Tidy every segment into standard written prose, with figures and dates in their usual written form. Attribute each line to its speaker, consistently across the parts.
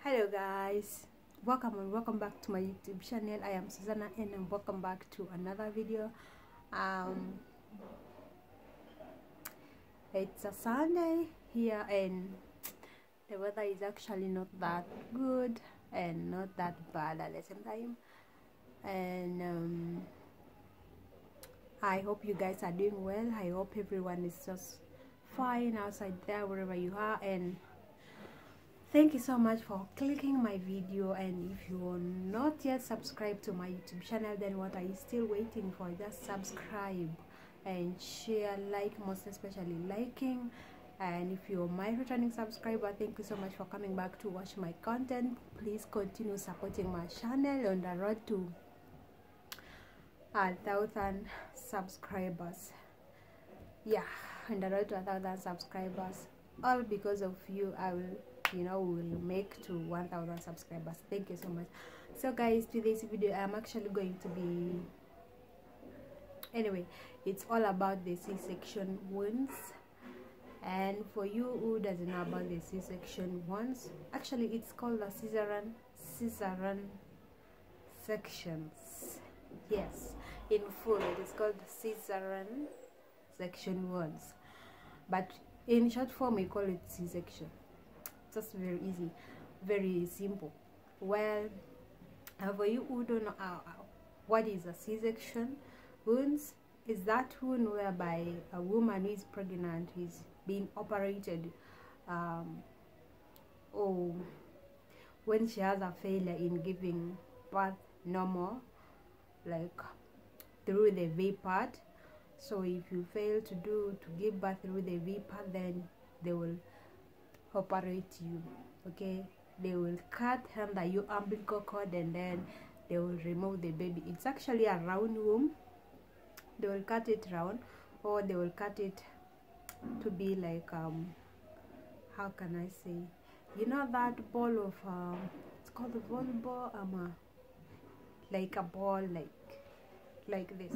Speaker 1: Hello guys, welcome back to my YouTube channel. I am Susanna and welcome back to another video. It's a Sunday here and the weather is actually not that good and not that bad at the same time, and I hope you guys are doing well. I hope everyone is just fine outside there wherever you are, and thank you so much for clicking my video. And if you are not yet subscribed to my YouTube channel, then what are you still waiting for? Just subscribe and share, like, most especially liking. And if you're my returning subscriber, thank you so much for coming back to watch my content. Please continue supporting my channel on the road to 1,000 subscribers. Yeah, on the road to 1,000 subscribers, all because of you. I will make to 1,000 subscribers. Thank you so much. So guys, today's video I'm actually going to be, anyway, it's all about the C-section wounds. And for you who doesn't know about the C-section wounds, actually it's called the cesarean sections. Yes, in full it is called cesarean section wounds, but in short form we call it C-section. Just very easy, very simple. Well, for you who don't know what is a C-section wounds, is that wound whereby a woman who is pregnant is being operated, or when she has a failure in giving birth normal, like through the V part. So if you fail to give birth through the V part, then they will operate you. Okay, they will cut under your umbilical cord and then they will remove the baby. It's actually a round womb. They will cut it round, or they will cut it to be like how can I say, you know that ball of it's called the volleyball, like a ball, like this.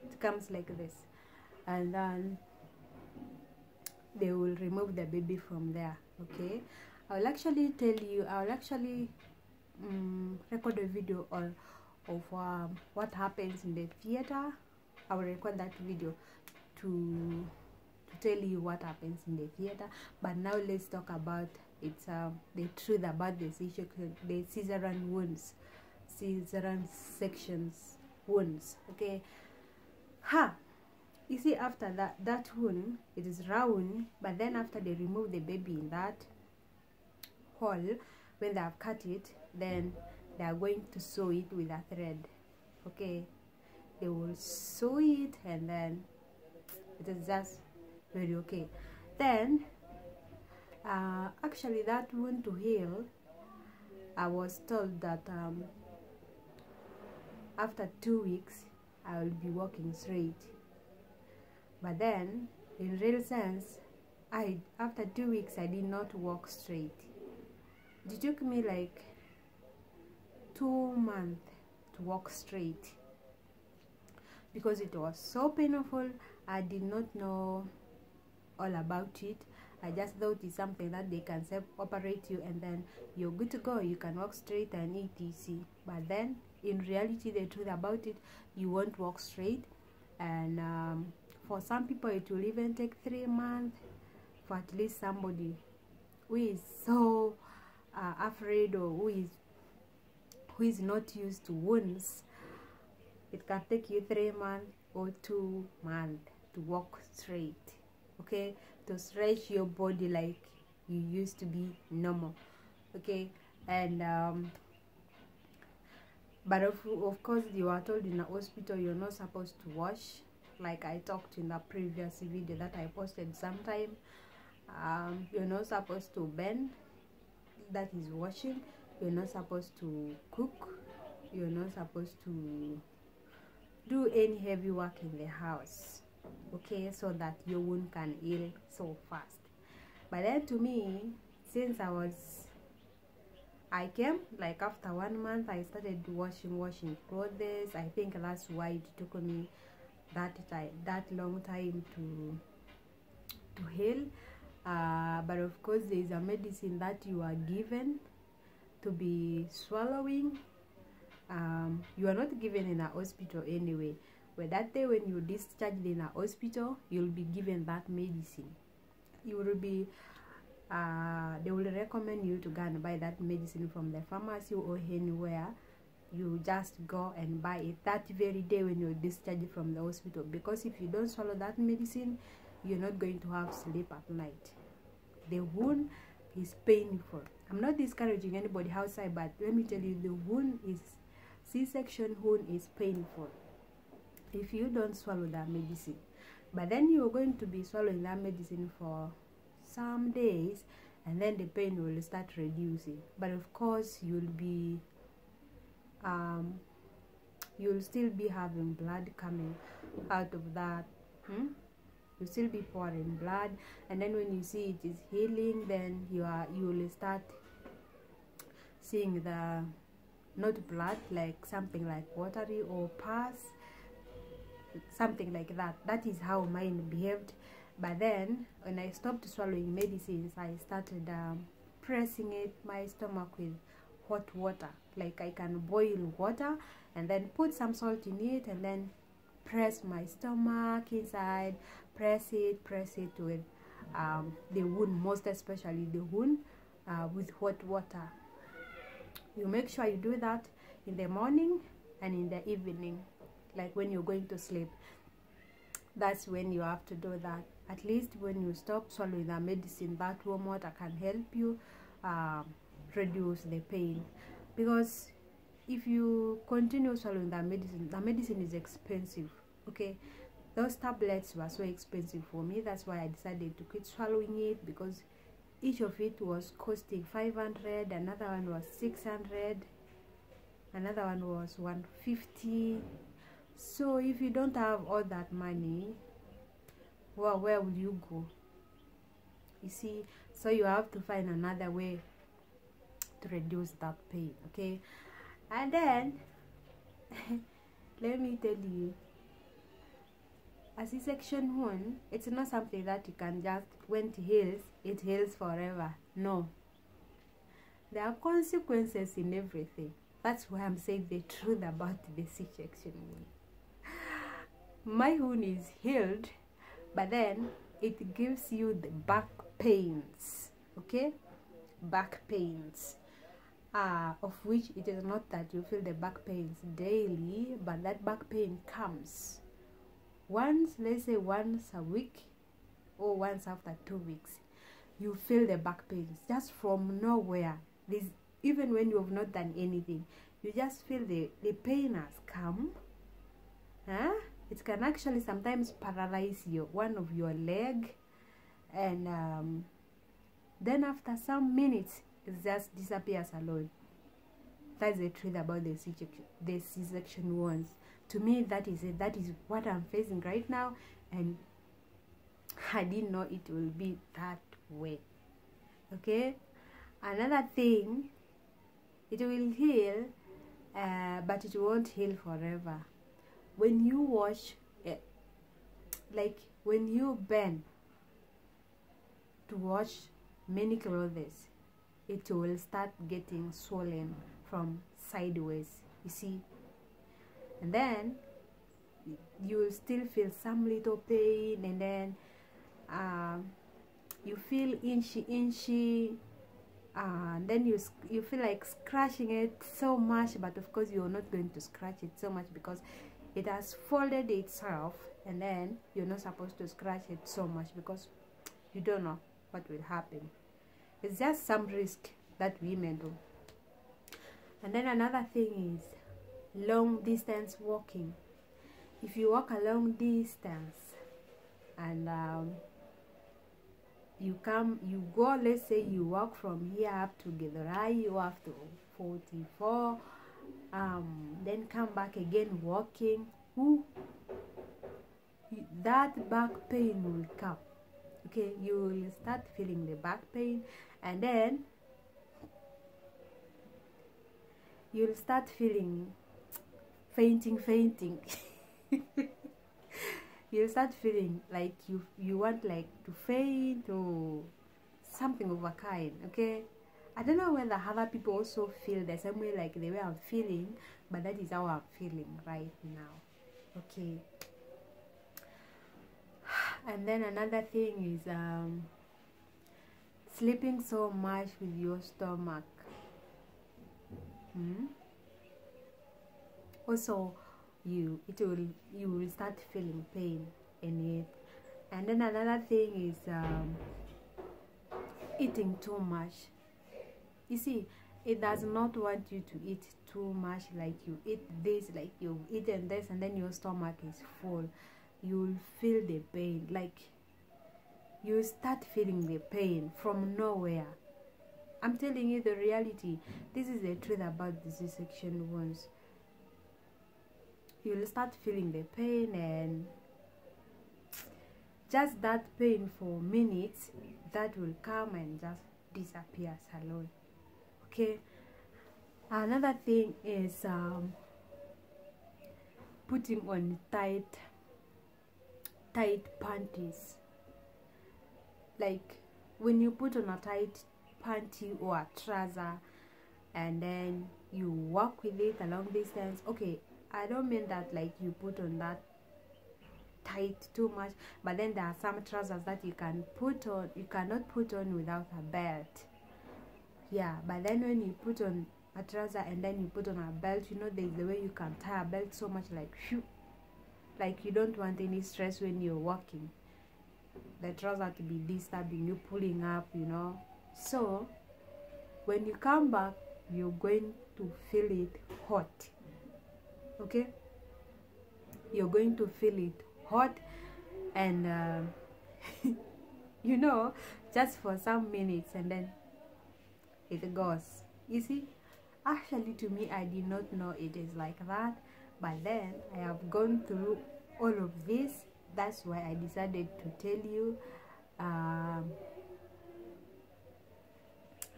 Speaker 1: It comes like this, and then they will remove the baby from there. Okay, I will actually tell you, I will actually record a video of what happens in the theater. I will record that video to tell you what happens in the theater. But now let's talk about the truth about the cesarean wounds, cesarean sections wounds. Okay, you see, after that wound, it is round, but then after they remove the baby in that hole, when they have cut it, then they are going to sew it with a thread. Okay, they will sew it and then it is just very okay. Then actually that wound to heal, I was told that after 2 weeks I will be walking straight. But then in real sense, after 2 weeks I did not walk straight. It took me like 2 months to walk straight because it was so painful. I did not know all about it. I just thought it's something that they can operate you and then you're good to go, you can walk straight and etc. But then in reality, the truth about it, you won't walk straight. And for some people it will even take 3 months. For at least somebody who is so afraid, or who is not used to wounds, it can take you 3 months or 2 months to walk straight. Okay, to stretch your body like you used to be normal. Okay, and but of course you are told in the hospital you're not supposed to wash, like I talked in the previous video that I posted sometime. You're not supposed to bend, that is washing. You're not supposed to cook. You're not supposed to do any heavy work in the house. Okay, so that your wound can heal so fast. But then to me, since I came like after 1 month, I started washing clothes. I think that's why it took me that long time to heal. But of course there is a medicine that you are given to be swallowing. You are not given in a hospital anyway. But that day when you're discharged in a hospital, you'll be given that medicine. You will be they will recommend you to go and buy that medicine from the pharmacy or anywhere. You just go and buy it that very day when you're discharged from the hospital, because if you don't swallow that medicine, you're not going to have sleep at night. The wound is painful. I'm not discouraging anybody outside, but let me tell you, the wound is C-section wound is painful if you don't swallow that medicine. But then you're going to be swallowing that medicine for some days, and then the pain will start reducing. But of course, you'll still be having blood coming out of that. You'll still be pouring blood, and then when you see it is healing, then you will start seeing the not blood, like something like watery or pus, something like that. That is how mine behaved. But then when I stopped swallowing medicines, I started pressing my stomach with hot water. Like I can boil water and then put some salt in it, and then press my stomach inside, press it with the wound, most especially the wound, with hot water. You make sure you do that in the morning and in the evening, like when you're going to sleep. That's when you have to do that. At least when you stop swallowing the medicine, that warm water can help you reduce the pain. Because if you continue swallowing the medicine is expensive. Okay, those tablets were so expensive for me. That's why I decided to quit swallowing it, because each of it was costing 500, another one was 600, another one was 150. So if you don't have all that money, well, where will you go? You see, so you have to find another way to reduce that pain. Okay, and then let me tell you, a C-section wound, it's not something that you can just, when it heals forever. No, there are consequences in everything. That's why I'm saying the truth about the C-section wound. My wound is healed, but then it gives you the back pains. Okay, back pains, of which it is not that you feel the back pains daily, but that back pain comes once, let's say once a week or once after 2 weeks. You feel the back pains just from nowhere. Even when you have not done anything, you just feel the pain has come. It can actually sometimes paralyze one of your leg, and then after some minutes it just disappears alone. That's the truth about the C-section wounds. To me, that is it. That is what I'm facing right now, and I didn't know it will be that way. Okay, another thing, it will heal, but it won't heal forever. When you wash, like when you bend to wash many clothes, it will start getting swollen from sideways, you see, and then you will still feel some little pain, and then you feel inchy, then you feel like scratching it so much, but of course you're not going to scratch it so much because it has folded itself, and then you're not supposed to scratch it so much because you don't know what will happen. It's just some risk that women do. And then another thing is long distance walking. If you walk a long distance and you go, let's say you walk from here up to Githurai, you have to 44, then come back again walking, that back pain will come. Okay, you will start feeling the back pain, and then you'll start feeling fainting. You'll start feeling like you want like to faint or something of a kind. Okay, I don't know whether other people also feel the same way like the way I'm feeling, but that is how I'm feeling right now. Okay. And then another thing is sleeping so much with your stomach. Also, you will start feeling pain in it. And then another thing is eating too much. You see, it does not want you to eat too much, like you eat this, like you've eaten this, and then your stomach is full. You'll feel the pain, like you start feeling the pain from nowhere. I'm telling you the reality. This is the truth about the C-section wounds. You'll start feeling the pain, and just that pain for minutes, that will come and just disappear alone. Okay. Another thing is putting on tight panties. Like when you put on a tight panty or a trouser and then you walk with it a long distance. Okay, I don't mean that like you put on that tight too much, but then there are some trousers that you can put on, you cannot put on without a belt. Yeah, but then when you put on a trouser and then you put on a belt, you know, there's the way you can tie a belt so much, like phew, like you don't want any stress when you're walking, the trouser to be disturbing you, pulling up, you know. So when you come back, you're going to feel it hot. Okay, you're going to feel it hot, and you know, just for some minutes, and then it goes. You see, actually to me, I did not know it is like that, but then I have gone through all of this. That's why I decided to tell you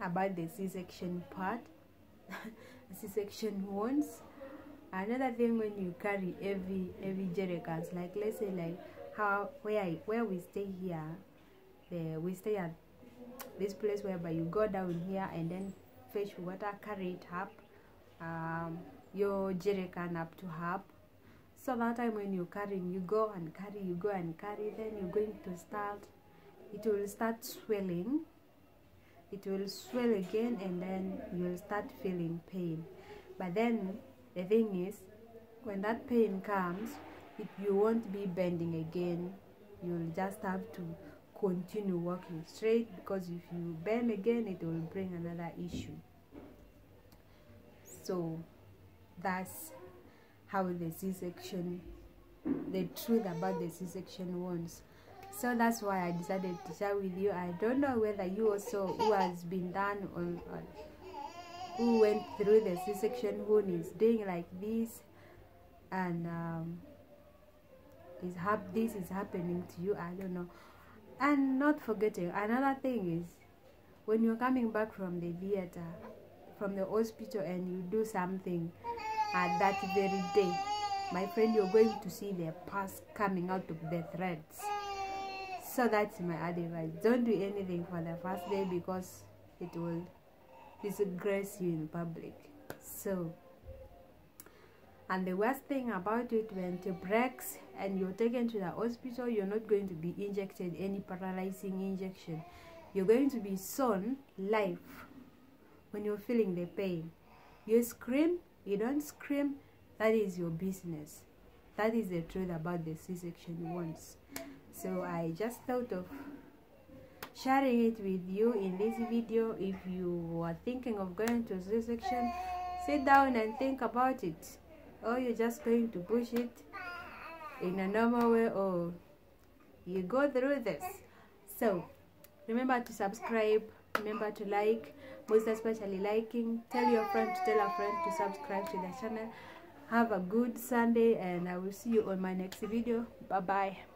Speaker 1: about the C-section part. C-section wounds. Another thing, when you carry heavy jerrycans, like let's say like where we stay here, we stay at this place whereby you go down here and then fetch water, carry it up, your jerrycan up to up. So that time when you're carrying, you go and carry, then you're going to start, it will start swelling, it will swell again, and then you'll start feeling pain. But then the thing is, when that pain comes, you won't be bending again. You'll just have to continue walking straight, because if you bend again, it will bring another issue. So that's how the C-section, the truth about the C-section wounds. So that's why I decided to share with you. I don't know whether you also, who has been done on who went through the C-section wound, is doing like this, and this is happening to you. I don't know. And not forgetting, another thing is, when you're coming back from the theater, from the hospital, and you do something at that very day, my friend, you're going to see the pus coming out of the threads. So that's my advice. Don't do anything for the first day, because it will disgrace you in public. So, and the worst thing about it, when it breaks and you're taken to the hospital, you're not going to be injected any paralyzing injection. You're going to be sewn live. When you're feeling the pain, you scream, you don't scream, that is your business. That is the truth about the C-section wounds. So I just thought of sharing it with you in this video. If you are thinking of going to C-section, sit down and think about it, or you're just going to push it in a normal way, or you go through this. So remember to subscribe, remember to like, most especially liking. Tell your friend to tell a friend to subscribe to the channel. Have a good Sunday, and I will see you on my next video. Bye bye.